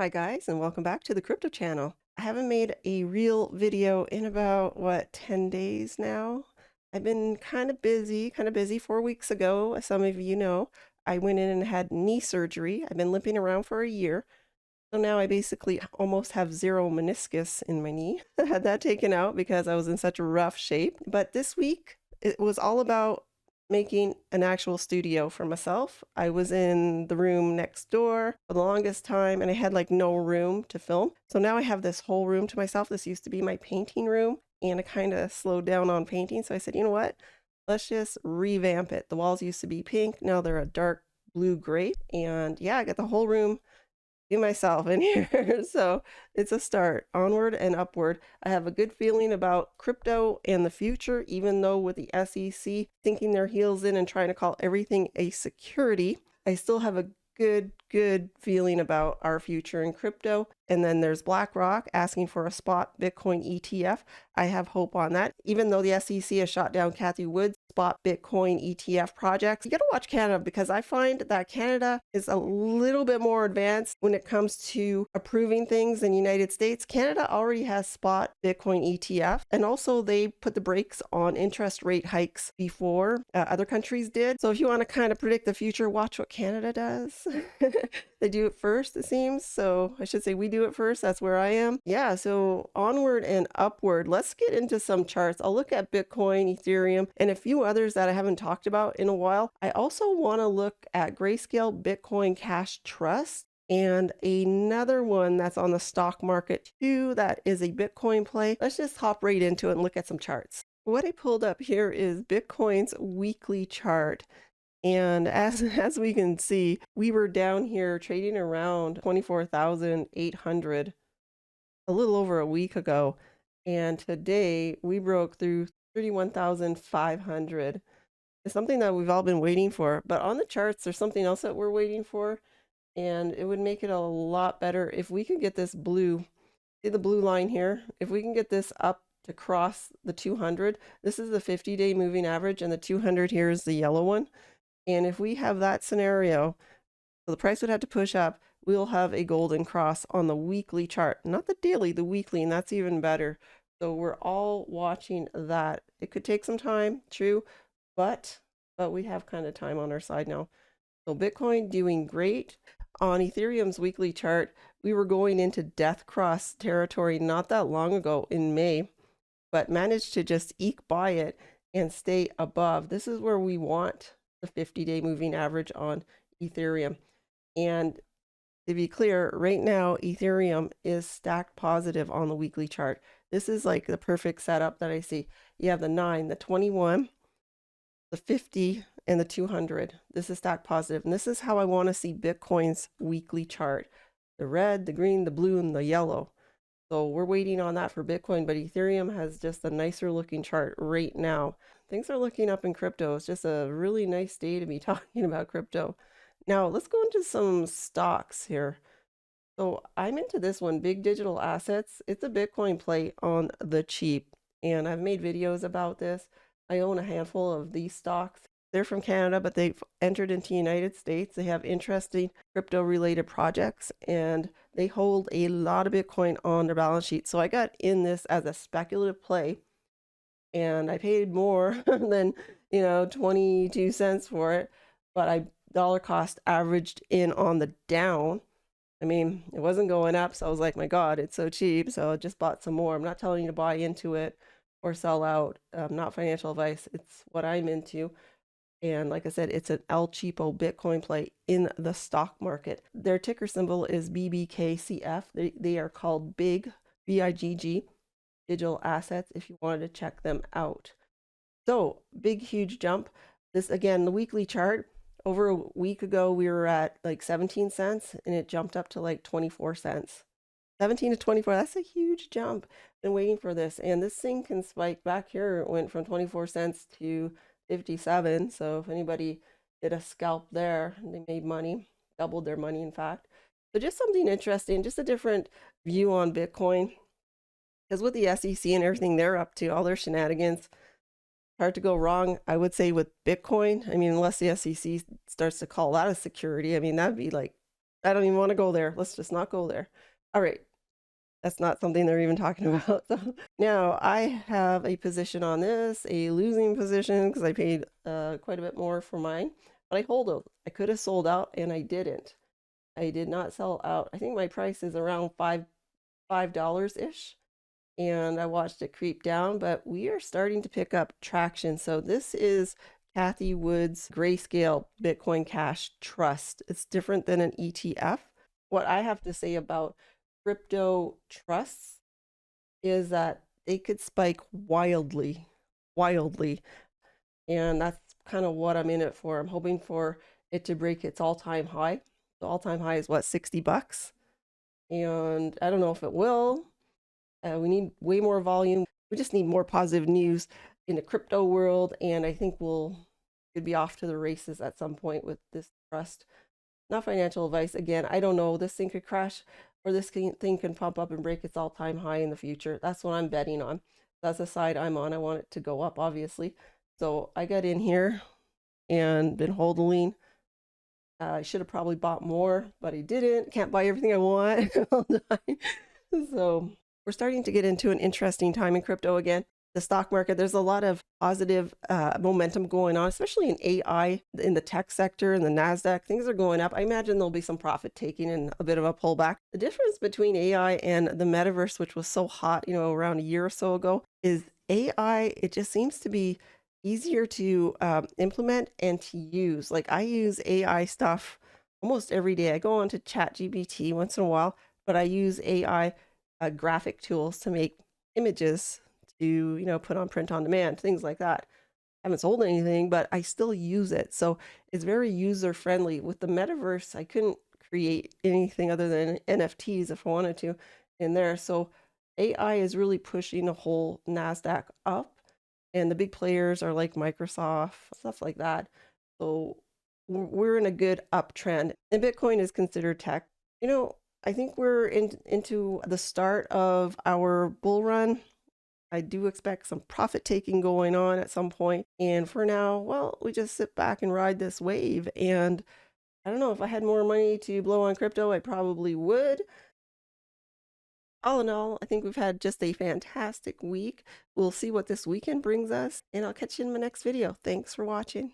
Hi guys, and welcome back to the crypto channel. I haven't made a real video in about 10 days now. I've been kind of busy. 4 weeks ago, as some of you know, I went in and had knee surgery. I've been limping around for a year. So now I basically almost have zero meniscus in my knee. I had that taken out because I was in such a rough shape. But this week, it was all about making an actual studio for myself. I was in the room next door for the longest time and I had like no room to film. So now I have this whole room to myself. This used to be my painting room and I kind of slowed down on painting. So I said, you know what? Let's just revamp it. The walls used to be pink. Now they're a dark blue gray. And yeah, I got the whole room myself in here. So it's a start, onward and upward. I have a good feeling about crypto and the future, even though with the SEC sinking their heels in and trying to call everything a security, I still have a good feeling about our future in crypto. And then there's BlackRock asking for a spot Bitcoin ETF. I have hope on that. Even though the SEC has shot down Kathy Wood's spot Bitcoin ETF projects, you got to watch Canada because I find that Canada is a little bit more advanced when it comes to approving things than the United States. Canada already has spot Bitcoin ETF, and also they put the brakes on interest rate hikes before other countries did. So if you want to kind of predict the future, watch what Canada does. They do it first, it seems. So I should say we do it first. That's where I am. Yeah, so onward and upward. Let's get into some charts. I'll look at Bitcoin, Ethereum, and a few others that I haven't talked about in a while. I also want to look at Grayscale Bitcoin Cash Trust and another one that's on the stock market too that is a Bitcoin play. Let's just hop right into it and look at some charts. What I pulled up here is Bitcoin's weekly chart. And as we can see, we were down here trading around 24,800 a little over a week ago. And today we broke through 31,500. It's something that we've all been waiting for. But on the charts, there's something else that we're waiting for. And it would make it a lot better if we could get this blue, see the blue line here? If we can get this up to cross the 200, this is the 50-day moving average, and the 200 here is the yellow one. And if we have that scenario, so the price would have to push up, we'll have a golden cross on the weekly chart, not the daily, the weekly, and that's even better. So we're all watching that. It could take some time, true, but we have kind of time on our side now. So Bitcoin doing great. On Ethereum's weekly chart, we were going into death cross territory not that long ago in May, but managed to just eke by it and stay above. This is where we want the 50-day moving average on Ethereum. And to be clear, right now, Ethereum is stacked positive on the weekly chart. This is like the perfect setup that I see. You have the 9, the 21, the 50, and the 200. This is stacked positive. And this is how I want to see Bitcoin's weekly chart. The red, the green, the blue, and the yellow. So we're waiting on that for Bitcoin, but Ethereum has just a nicer looking chart right now. Things are looking up in crypto. It's just a really nice day to be talking about crypto. Now let's go into some stocks here. So I'm into this one, Bigg Digital Assets. It's a Bitcoin play on the cheap, and I've made videos about this. I own a handful of these stocks. They're from Canada, but they've entered into the United States. They have interesting crypto-related projects, and they hold a lot of Bitcoin on their balance sheet. So I got in this as a speculative play, and I paid more than 22 cents for it, but I dollar cost averaged in on the down. I mean, it wasn't going up, so I was like, my God, it's so cheap. So I just bought some more. I'm not telling you to buy into it or sell out. Not financial advice. It's what I'm into. And like I said, it's an El Cheapo Bitcoin play in the stock market. Their ticker symbol is BBKCF. They are called Bigg, BIGG, Digital Assets, if you wanted to check them out. So big, huge jump. This, again, the weekly chart. Over a week ago, we were at like 17 cents, and it jumped up to like 24 cents. 17 to 24, that's a huge jump. Been waiting for this. And this thing can spike back here. It went from 24 cents to 57. So if anybody did a scalp there, they made money, doubled their money, in fact. So just something interesting, just a different view on Bitcoin. Because with the SEC and everything they're up to, all their shenanigans, hard to go wrong, I would say, with Bitcoin. I mean, unless the SEC starts to call that a security, I mean, that'd be like I don't even want to go there. Let's just not go there. All right. That's not something they're even talking about. So now I have a position on this, a losing position because I paid quite a bit more for mine, but I hold it. I could have sold out and I didn't. I did not sell out. I think my price is around $5 ish, and I watched it creep down, but we are starting to pick up traction. So this is Kathy Wood's Grayscale Bitcoin Cash Trust. It's different than an ETF. What I have to say about crypto trusts is that they could spike wildly, wildly. And that's kind of what I'm in it for. I'm hoping for it to break its all-time high. The all-time high is what, $60? And I don't know if it will. We need way more volume. We just need more positive news in the crypto world. And I think could be off to the races at some point with this trust. Not financial advice. Again, I don't know. This thing could crash or this thing can pump up and break its all-time high in the future. That's what I'm betting on. That's the side I'm on. I want it to go up, obviously. So I got in here and been holding. I should have probably bought more, but I didn't. Can't buy everything I want all the time. So we're starting to get into an interesting time in crypto again. The stock market, there's a lot of positive momentum going on, especially in AI, in the tech sector, and the NASDAQ. Things are going up. I imagine there'll be some profit taking and a bit of a pullback. The difference between AI and the metaverse, which was so hot, around a year or so ago, is AI, it just seems to be easier to implement and to use. Like I use AI stuff almost every day. I go on to ChatGPT once in a while, but I use AI graphic tools to make images to, put on print on demand, things like that. I haven't sold anything, but I still use it. So it's very user friendly. With the metaverse, I couldn't create anything other than NFTs if I wanted to in there. So AI is really pushing the whole NASDAQ up. And the big players are like Microsoft, stuff like that. So we're in a good uptrend. And Bitcoin is considered tech. I think we're into the start of our bull run. I do expect some profit taking going on at some point. And for now, well, we just sit back and ride this wave. And I don't know, if I had more money to blow on crypto, I probably would. All in all, I think we've had just a fantastic week. We'll see what this weekend brings us, and I'll catch you in my next video. Thanks for watching.